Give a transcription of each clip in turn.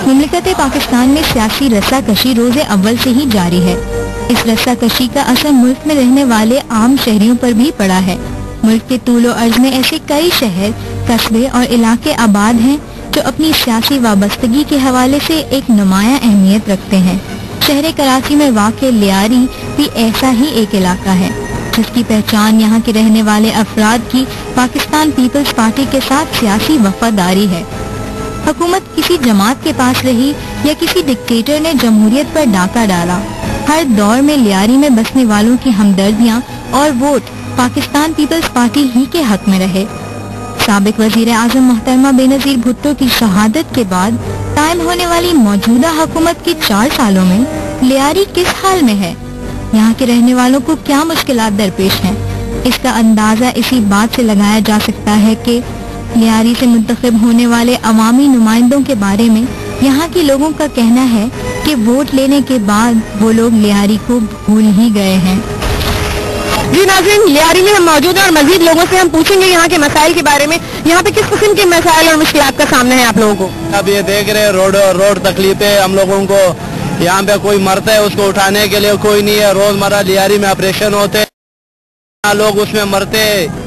मुमलिकत पाकिस्तान में सियासी रस्साकशी रोज़े अव्वल से ही जारी है। इस रस्साकशी का असर मुल्क में रहने वाले आम शहरियों पर भी पड़ा है। मुल्क के तूलो अर्ज में ऐसे कई शहर, कस्बे और इलाके आबाद हैं जो अपनी सियासी वाबस्तगी के हवाले से एक नुमाया अहमियत रखते हैं। शहर कराची में वाक़े लियारी भी ऐसा ही एक इलाका है जिसकी पहचान यहाँ के रहने वाले अफराद की पाकिस्तान पीपल्स पार्टी के साथ सियासी वफादारी है। हुकूमत किसी जमात के पास रही या किसी डिक्टेटर ने जमहूरियत पर डाका डाला, हर दौर में लियारी में बसने वालों की हमदर्दियाँ और वोट पाकिस्तान पीपल्स पार्टी ही के हक में रहे। साबिक वजीर आजम मोहतरमा बेनजीर भुट्टो की शहादत के बाद कायम होने वाली मौजूदा हुकूमत की 4 सालों में लियारी किस हाल में है, यहाँ के रहने वालों को क्या मुश्किलात दरपेश हैं, इसका अंदाजा इसी बात से लगाया जा सकता है कि लियारी से मुंतखब होने वाले अवामी नुमाइंदों के बारे में यहाँ के लोगों का कहना है कि वोट लेने के बाद वो लोग लियारी को भूल ही गए हैं। जी नाज़रीन, लियारी में हम मौजूद हैं और मजीद लोगों से हम पूछेंगे यहाँ के मसाइल के बारे में। यहाँ पे किस किस्म के मसाइल और मुश्किलात का सामना है आप लोगों को? अब ये देख रहे हैं रोड तकलीफें हम लोगों को, यहाँ पे कोई मरता है उसको उठाने के लिए कोई नहीं है। रोजमर्रा लियारी में ऑपरेशन होते हैं, लोग उसमें मरते,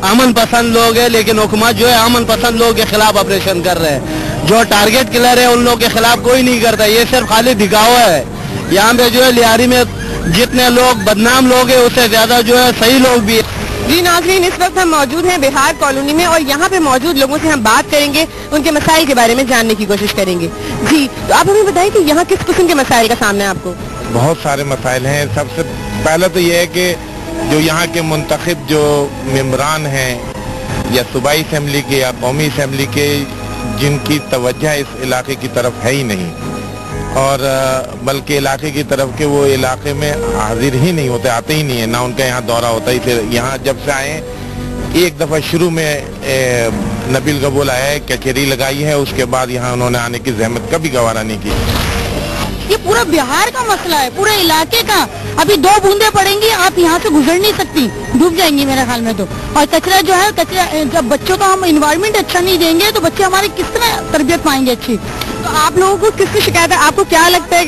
अमन पसंद लोग हैं लेकिन हुकूमत जो है अमन पसंद लोग के खिलाफ ऑपरेशन कर रहे हैं। जो टारगेट किलर है उन लोग के खिलाफ कोई नहीं करता, ये सिर्फ खाली दिखावा है। यहाँ पे जो है लियारी में जितने लोग बदनाम लोग हैं उससे ज्यादा जो है सही लोग भी है। जी नाज़रीन, इस वक्त हम मौजूद हैं बिहार कॉलोनी में और यहाँ पे मौजूद लोगों से हम बात करेंगे, उनके मसाइल के बारे में जानने की कोशिश करेंगे। जी, तो आप हमें बताइए कि यहाँ किस किस्म के मसाइल का सामना है आपको? बहुत सारे मसाइल हैं। सबसे पहले तो ये है कि जो यहाँ के मुंतखब जो मेंबरान हैं या सूबाई असेंबली के या कौमी असेंबली के, जिनकी तवज्जो इस इलाके की तरफ है ही नहीं और बल्कि इलाके की तरफ के वो इलाके में हाजिर ही नहीं होते, आते ही नहीं है, ना उनका यहाँ दौरा होता ही। फिर यहाँ जब से आए एक दफ़ा शुरू में नबील कबूल आया है, कचहरी लगाई है, उसके बाद यहाँ उन्होंने आने की जहमत कभी गवारा नहीं की। ये पूरा बिहार का मसला है, पूरे इलाके का। अभी 2 बूंदे पड़ेंगी आप यहाँ से गुजर नहीं सकती, डूब जाएंगी मेरे ख्याल में तो। और कचरा जो है, कचरा जब बच्चों को हम इन्वायरमेंट अच्छा नहीं देंगे तो बच्चे हमारे किस तरह तरबियत पाएंगे अच्छी। तो आप लोगों को किसकी शिकायत है? आपको क्या लगता है?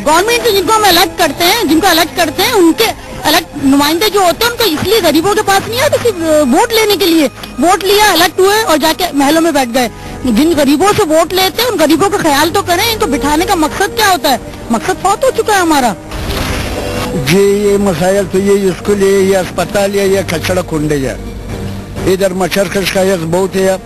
गवर्नमेंट से जिनको हम अलग करते हैं, जिनको अलग करते हैं उनके अलग नुमाइंदे जो होते हैं उनको इसलिए गरीबों के पास नहीं आते, सिर्फ वोट लेने के लिए। वोट लिया, अलग हुए और जाके महलों में बैठ गए। जिन गरीबों से वोट लेते हैं उन गरीबों का ख्याल तो करें। इनको बिठाने का मकसद क्या होता है? मकसद बहुत हो चुका है हमारा। जी, ये मसाइल तो ये स्कूल है, ये अस्पताल है, ये कचरा कुंडे है। इधर मच्छर का शिकायत बहुत है,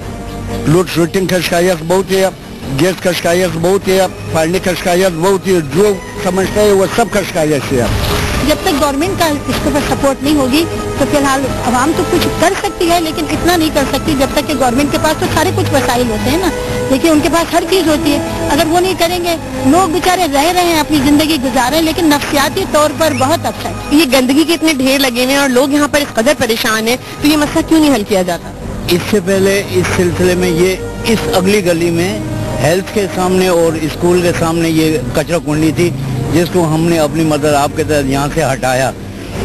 लोड शेडिंग का शिकायत बहुत है, गैस का शिकायत बहुत है, पानी का शिकायत बहुत है। जो समझता है वो सब का शिकायत है। जब तक गवर्नमेंट का इसके ऊपर सपोर्ट नहीं होगी तो फिलहाल आवाम तो कुछ कर सकती है लेकिन इतना नहीं कर सकती जब तक कि गवर्नमेंट के पास तो सारे कुछ वसाइल होते हैं ना। देखिए उनके पास हर चीज होती है, अगर वो नहीं करेंगे लोग बेचारे रह रहे हैं, अपनी जिंदगी गुजार रहे हैं लेकिन नफ्सियाती तौर पर बहुत अपसेट। ये गंदगी के इतने ढेर लगे हुए हैं और लोग यहाँ पर इस कदर परेशान है, तो ये मसला क्यों नहीं हल किया जाता? इससे पहले इस सिलसिले में ये इस अगली गली में हेल्थ के सामने और स्कूल के सामने ये कचरा कुंडी थी जिसको हमने अपनी मदद आपके तहत यहाँ से हटाया।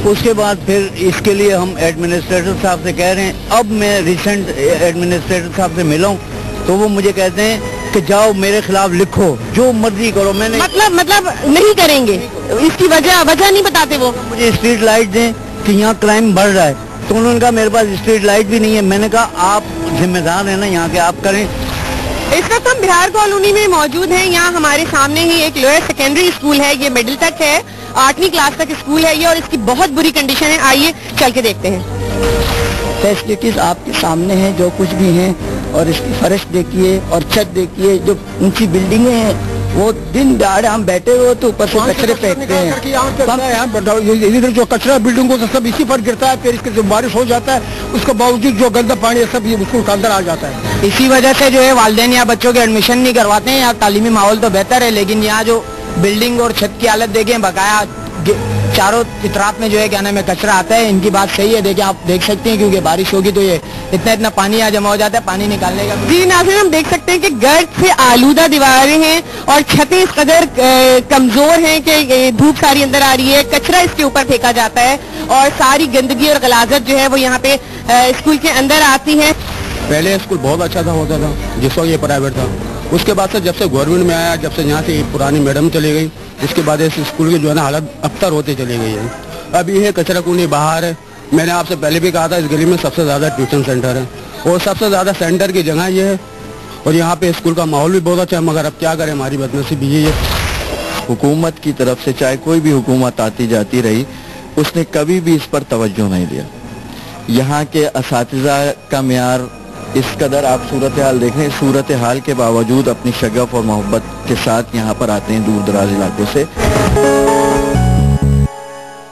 उसके बाद फिर इसके लिए हम एडमिनिस्ट्रेटर साहब से कह रहे हैं। अब मैं रिसेंट एडमिनिस्ट्रेटर साहब से मिला हूँ तो वो मुझे कहते हैं कि जाओ मेरे खिलाफ लिखो, जो मर्जी करो। मैंने मतलब नहीं करेंगे, इसकी वजह नहीं बताते वो। मुझे स्ट्रीट लाइट दें कि यहाँ क्राइम बढ़ रहा है, तो उन्होंने कहा मेरे पास स्ट्रीट लाइट भी नहीं है। मैंने कहा आप जिम्मेदार हैं ना यहाँ के, आप करें। इस वक्त हम बिहार कॉलोनी में मौजूद हैं। यहाँ हमारे सामने ही एक लोअर सेकेंडरी स्कूल है, ये मिडिल तक है, 8वीं क्लास तक स्कूल है ये और इसकी बहुत बुरी कंडीशन है। आइए चल के देखते हैं। फैसिलिटीज आपके सामने हैं जो कुछ भी हैं, और इसकी फर्श देखिए और छत देखिए, जो ऊंची बिल्डिंगें हैं वो दिन दहाड़े हम बैठे हुए तो ऊपर से कचरे फेंकते हैं। इधर जो कचरा बिल्डिंगों से सब इसी पर गिरता है, फिर इसके जो बारिश हो जाता है उसके बावजूद जो गंदा पानी है सब स्कूल के अंदर आ जाता है। इसी वजह से जो है वालिदैन यहाँ बच्चों के एडमिशन नहीं करवाते हैं। यहाँ तालीमी माहौल तो बेहतर है लेकिन यहाँ जो बिल्डिंग और छत की हालत देखें, बकाया चारों इतराफ में जो है क्या नाम है कचरा आता है। इनकी बात सही है, देखिए आप देख सकते हैं क्योंकि बारिश होगी तो ये इतना पानी यहाँ जमा हो जाता है, पानी निकालने का। जी नाज़रीन, हम देख सकते हैं कि गर्द से आलूदा दीवारें हैं और छतें इस कदर कमजोर हैं कि धूप सारी अंदर आ रही है, कचरा इसके ऊपर फेंका जाता है और सारी गंदगी और गलाजत जो है वो यहाँ पे स्कूल के अंदर आती है। पहले स्कूल बहुत अच्छा था होता था जिस वक्त ये प्राइवेट था, اس کے بعد سے جب سے گورنمنٹ میں آیا, جب سے یہاں سے پرانی میڈم چلی گئی, جس کے بعد اس اسکول کی جو ہے نا حالت ابتر ہوتے چلی گئی ہے. اب یہ کچرا کنی باہر ہے. میں نے آپ سے پہلے بھی کہا تھا اس گلی میں سب سے زیادہ ٹیوشن سینٹر ہے اور سب سے زیادہ سینٹر کی جگہ یہ ہے, اور یہاں پہ اسکول کا ماحول بھی بہت اچھا ہے, مگر اب کیا کریں ہماری بدنصیبی یہ ہے. حکومت کی طرف سے چاہے کوئی بھی حکومت آتی جاتی رہی, اس نے کبھی بھی اس پر توجہ نہیں دیا. یہاں کے اساتذہ کا معیار اس قدر, آپ صورتحال دیکھیں, صورتحال کے باوجود اپنی شغف اور محبت کے ساتھ یہاں پر آتے ہیں دور دراز علاقوں سے.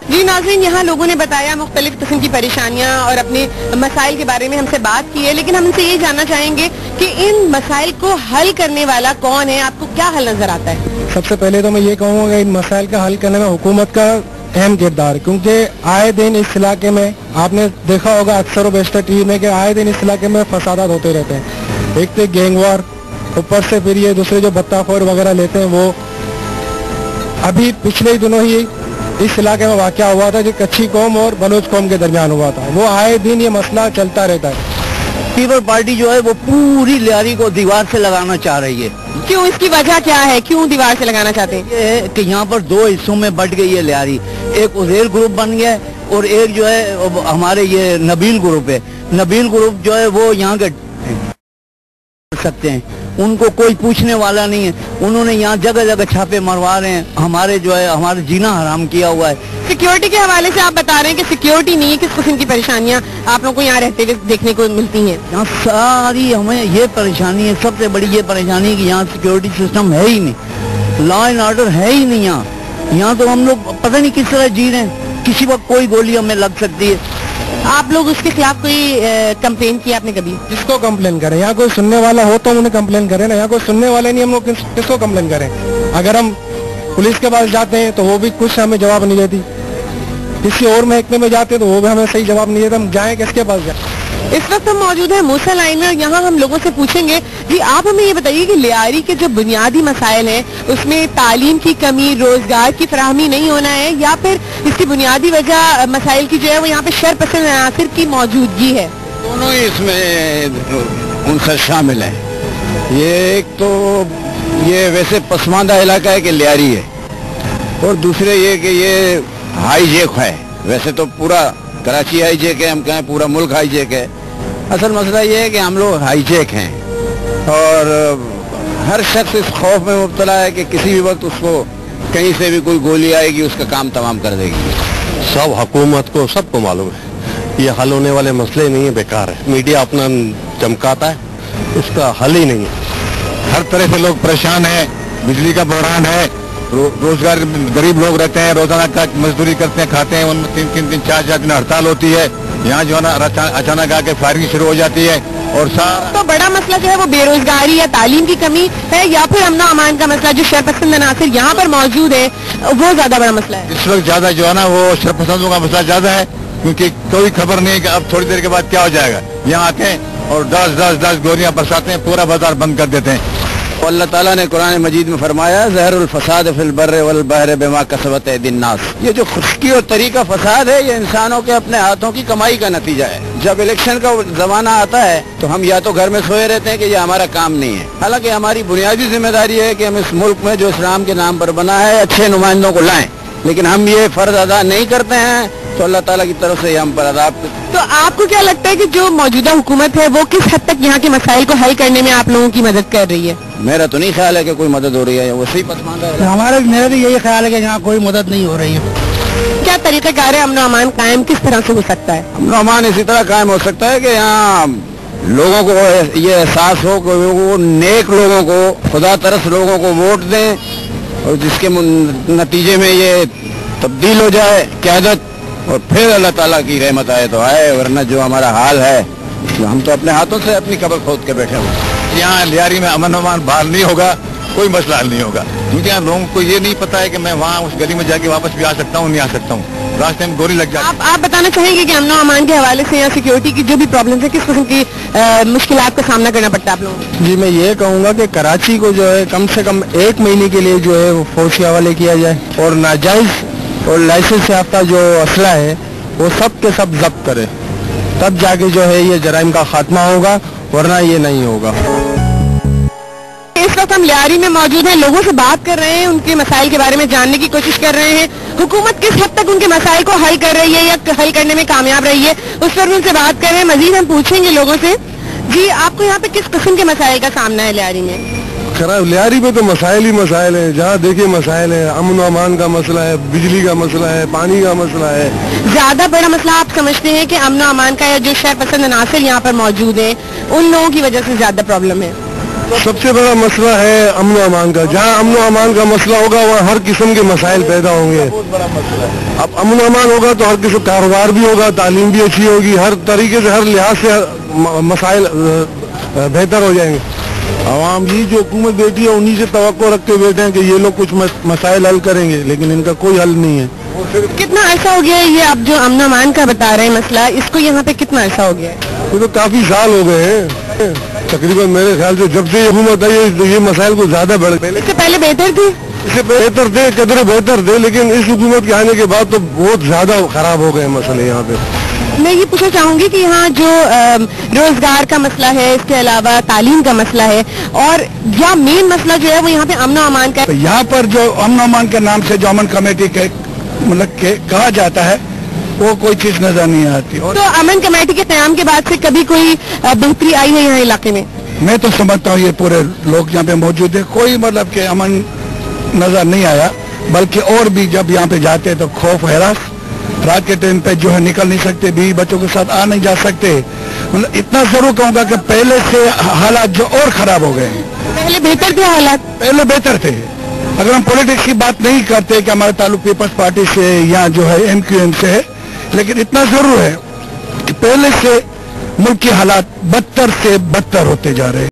جی ناظرین, یہاں لوگوں نے بتایا مختلف قسم کی پریشانیاں اور اپنے مسائل کے بارے میں ہم سے بات کی ہے, لیکن ہم ان سے یہ جاننا چاہیں گے کہ ان مسائل کو حل کرنے والا کون ہے؟ آپ کو کیا حل نظر آتا ہے؟ سب سے پہلے تو میں یہ کہوں گا ان مسائل کا حل کرنے میں حکومت کا اہم کردار, کیونکہ آئے دن اس علاقے میں آپ نے دیکھا ہوگا اکثر و بیشتر ٹی وی میں کہ آئے دن اس علاقے میں فسادات ہوتے رہتے ہیں. ایک تو گینگ وار, اوپر سے پھر یہ دوسرے جو بتہ خور وغیرہ لیتے ہیں, وہ ابھی پچھلے ہی دنوں ہی اس علاقے میں واقعہ ہوا تھا جو کچھی قوم اور بلوچ قوم کے درمیان ہوا تھا. وہ آئے دن یہ مسئلہ چلتا رہتا ہے. پیپل پارٹی جو ہے وہ پوری لیاری کو دیوار سے لگانا چاہ رہی ہے. کیوں, اس کی وجہ کیا ہے, کیوں دیوار سے لگانا چاہتے ہیں؟ یہ ہے کہ یہاں پر دو حصوں میں بٹ گئی ہے لیاری. ایک ازیر گروپ بن گیا ہے اور ایک جو ہے ہمارے یہ نبیل گروپ ہے. نبیل گروپ جو ہے وہ یہاں کے سکتے ہیں, ان کو کوئی پوچھنے والا نہیں ہے. انہوں نے یہاں جگہ جگہ چھاپے مروا رہے ہیں, ہمارے جو ہے ہمارے جینا حرام کیا ہوا ہے. سیکیورٹی کے حوالے سے آپ بتا رہے ہیں کہ سیکیورٹی نہیں ہے, کس قسم کی پریشانیاں آپ لوگوں کو یہاں رہتے ہوئے دیکھنے کو ملتی ہیں؟ یہاں ساری ہمیں یہ پریشانی ہے, سب سے بڑی یہ پریشانی ہے کہ یہاں سیکیورٹی سسٹم ہے ہی نہیں, لا اینڈ آرڈر ہے ہی نہیں. یہاں تو ہم لوگ پتہ نہیں کس طرح جی رہے ہیں, کسی وقت کوئی گولی ہمیں لگ سکتی ہے. آپ لوگ اس کے خلاف کوئی کمپلین کی آپ نے کبھی؟ کس کو کمپلین کریں؟ یہاں کوئی سننے والا ہو تو ہم انہیں کمپلین کریں نا. یہاں کوئی سننے والا نہیں, ہم لوگ کس کو کمپلین کریں؟ اگر ہم پولیس کے پاس جاتے ہیں تو وہ بھی کچھ ہمیں جواب نہیں دیتی, کسی اور محکمے میں جاتے ہیں تو وہ بھی ہمیں صحیح جواب نہیں دیتا. ہم جائیں کس کے پاس جائیں؟ اس وقت ہم موجود ہیں موسیٰ لائن میں. یہاں ہم لوگوں سے پوچھیں گے, جی آپ ہمیں یہ بتائیے کہ لیاری کے جو بنیادی مسائل ہیں اس میں تعلیم کی کمی, روزگار کی فراہمی نہیں ہونا ہے, یا پھر اس کی بنیادی وجہ مسائل کی جو ہے وہ یہاں پہ شر پسند عناصر کی موجودگی ہے؟ دونوں ہی اس میں عنصر شامل ہیں. یہ ایک تو یہ ویسے پسماندہ علاقہ ہے کہ لیاری ہے, اور دوسرے یہ کہ یہ ہائی جیک ہے. ویسے تو پورا کراچی ہائی جیک ہے, ہم کہیں پورا ملک ہائی جیک ہے. اصل مسئلہ یہ ہے کہ ہم لوگ ہائی جیک ہیں, اور ہر شخص اس خوف میں مبتلا ہے کہ کسی بھی وقت اس کو کہیں سے بھی کوئی گولی آئے گی, اس کا کام تمام کر دے گی. سب حکومت کو سب کو معلوم ہے یہ حل ہونے والے مسئلے نہیں ہیں, بیکار ہے. میڈیا اپنا چمکاتا ہے, اس کا حل ہی نہیں ہے. ہر طرح سے لوگ پریشان ہیں, بجلی کا بحران ہے, روزگار غریب لوگ رہتے ہیں, روزانہ کا مزدوری کرتے ہیں, کھاتے ہیں, ان میں 3 دن 4 دن ہڑتال ہوتی ہے. یہاں جو ہے نا اچانک آ کے فائرنگ شروع ہو جاتی ہے. اور تو بڑا مسئلہ جو ہے وہ بے روزگاری یا تعلیم کی کمی ہے, یا پھر امن و امان کا مسئلہ جو شرپسند عناصر یہاں پر موجود ہے وہ زیادہ بڑا مسئلہ ہے؟ اس وقت زیادہ جو ہے نا وہ شرپسندوں کا مسئلہ زیادہ ہے, کیونکہ کوئی خبر نہیں ہے کہ اب تھوڑی دیر کے بعد کیا ہو جائے گا. یہاں آتے ہیں اور 10 گولیاں برساتے ہیں, پورا بازار بند کر دیتے ہیں. اللہ تعالیٰ نے قرآن مجید میں فرمایا ظہر الفساد فی البر والبحر بما کسبت ایدی الناس. یہ جو خشکی اور طریقہ فساد ہے یہ انسانوں کے اپنے ہاتھوں کی کمائی کا نتیجہ ہے. جب الیکشن کا زمانہ آتا ہے تو ہم یا تو گھر میں سوئے رہتے ہیں کہ یہ ہمارا کام نہیں ہے. حالانکہ ہماری بنیادی ذمہ داری ہے کہ ہم اس ملک میں جو اسلام کے نام پر بنا ہے اچھے نمائندوں کو لائیں, لیکن ہم یہ فرض ادا نہیں کرتے ہیں تو اللہ تعالیٰ کی طرف سے ہم پر عذاب. تو آپ کو کیا لگتا ہے کہ جو موجودہ حکومت ہے وہ کس حد تک یہاں کے مسائل کو حل کرنے میں آپ لوگوں کی مدد کر رہی ہے؟ میرا تو نہیں خیال ہے کہ کوئی مدد ہو رہی ہے, وہ صحیح پسماندہ ہے. میرا بھی یہی خیال ہے کہ یہاں کوئی مدد نہیں ہو رہی ہے. کیا طریقہ کار ہے امن و امان قائم کس طرح سے ہو سکتا ہے؟ امن و امان اسی طرح قائم ہو سکتا ہے کہ یہاں لوگوں کو یہ احساس ہو کہ وہ نیک لوگوں کو, خدا ترس لوگوں کو ووٹ دیں, اور جس کے نتیجے میں یہ تبدیل ہو جائے قیادت, اور پھر اللہ تعالیٰ کی رحمت آئے تو آئے, ورنہ جو ہمارا حال ہے ہم تو اپنے ہاتھوں سے اپنی قبر کھود کے بیٹھے ہوئے. یہاں لیاری میں امن و امان بحال نہیں ہوگا, کوئی مسئلہ حل نہیں ہوگا, کیونکہ یہاں لوگوں کو یہ نہیں پتا ہے کہ میں وہاں اس گلی میں جا کے واپس بھی آ سکتا ہوں, نہیں آ سکتا ہوں, راستے میں گولی لگ جاتی ہے. آپ بتانا چاہیں گے کہ امن و امان کے حوالے سے یا سیکیورٹی کی جو بھی پرابلمس ہیں کس قسم کی مشکلات کا سامنا کرنا پڑتا ہے آپ لوگوں کو؟ جی میں یہ کہوں گا کہ کراچی کو جو ہے کم سے کم 1 مہینے کے لیے جو ہے وہ فوج کے حوالے کیا جائے, اور ناجائز اور لائسنس یافتہ جو اسلحہ ہے وہ سب کے سب ضبط کرے, تب جا کے جو ہے یہ جرائم کا خاتمہ ہوگا, ورنہ یہ نہیں ہوگا. इस वक्त हम लियारी में मौजूद हैं, लोगों से बात कर रहे हैं, उनके मसाइल के बारे में जानने की कोशिश कर रहे हैं। हुकूमत किस हद तक उनके मसाइल को हल कर रही है या हल करने में कामयाब रही है, उस पर भी उनसे बात कर रहे हैं। मजीद हम पूछेंगे लोगों से। जी, आपको यहाँ पे किस किस्म के मसाइल का सामना है लियारी में? लियारी में तो मसाइल ही मसाइल है, जहाँ देखिए मसाइल है, अमन अमान का मसला है, बिजली का मसला है, पानी का मसला है। ज्यादा बड़ा मसला आप समझते हैं कि अमन अमान का, या जो शहर पसंद अनासर यहाँ पर मौजूद है उन लोगों की वजह से ज्यादा प्रॉब्लम है? सबसे बड़ा मसला है अमन अमान का। जहाँ अमन अमान का मसला होगा वहाँ हर किस्म के मसाइल पैदा होंगे। अब अमन अमान होगा तो हर किस्म कारोबार भी होगा, तालीम भी अच्छी होगी, हर तरीके से हर लिहाज से मसाइल बेहतर हो जाएंगे। आवाम जी जो हुकूमत बैठी है उन्हीं से तवक्को रख के बैठे हैं कि ये लोग कुछ मसाइल हल करेंगे, लेकिन इनका कोई हल नहीं है। कितना अर्सा हो गया है ये आप जो अमन अमान का बता रहे हैं मसला, इसको यहाँ पे कितना अर्सा हो गया है? ये तो काफी साल हो गए हैं तकरीबन। मेरे ख्याल से जब से ये हुकूमत आई तो ये मसाइल को ज्यादा बढ़ गए। इससे पहले बेहतर थी? इससे बेहतर थे, कदर बेहतर थे, लेकिन इस हुकूमत के आने के बाद तो बहुत ज्यादा खराब हो गए मसले यहाँ पे। मैं ये पूछना चाहूंगी कि यहाँ जो रोजगार का मसला है, इसके अलावा तालीम का मसला है, और या मेन मसला जो है वो यहाँ पे अमन अमान का है। यहाँ पर जो अमन अमान के नाम से जो अमन कमेटी के मतलब कहा जाता है वो कोई चीज नजर नहीं आती। तो अमन कमेटी के क़याम के बाद से कभी कोई बेहतरी आई है यहाँ इलाके में? मैं तो समझता हूँ ये पूरे लोग यहाँ पे मौजूद है, कोई मतलब के अमन नजर नहीं आया, बल्कि और भी जब यहाँ पे जाते हैं तो खौफ हैरास, रात के टाइम पे जो है निकल नहीं सकते, बीवी बच्चों के साथ आ नहीं जा सकते। मतलब इतना जरूर कहूँगा कि पहले से हालात जो और खराब हो गए हैं। पहले बेहतर थे हालात? पहले बेहतर थे। अगर हम पॉलिटिक्स की बात नहीं करते कि हमारे ताल्लुक पीपल्स पार्टी से या जो है MQM से है, लेकिन इतना जरूर है कि पहले से मुल्क के हालात बदतर से बदतर होते जा रहे हैं।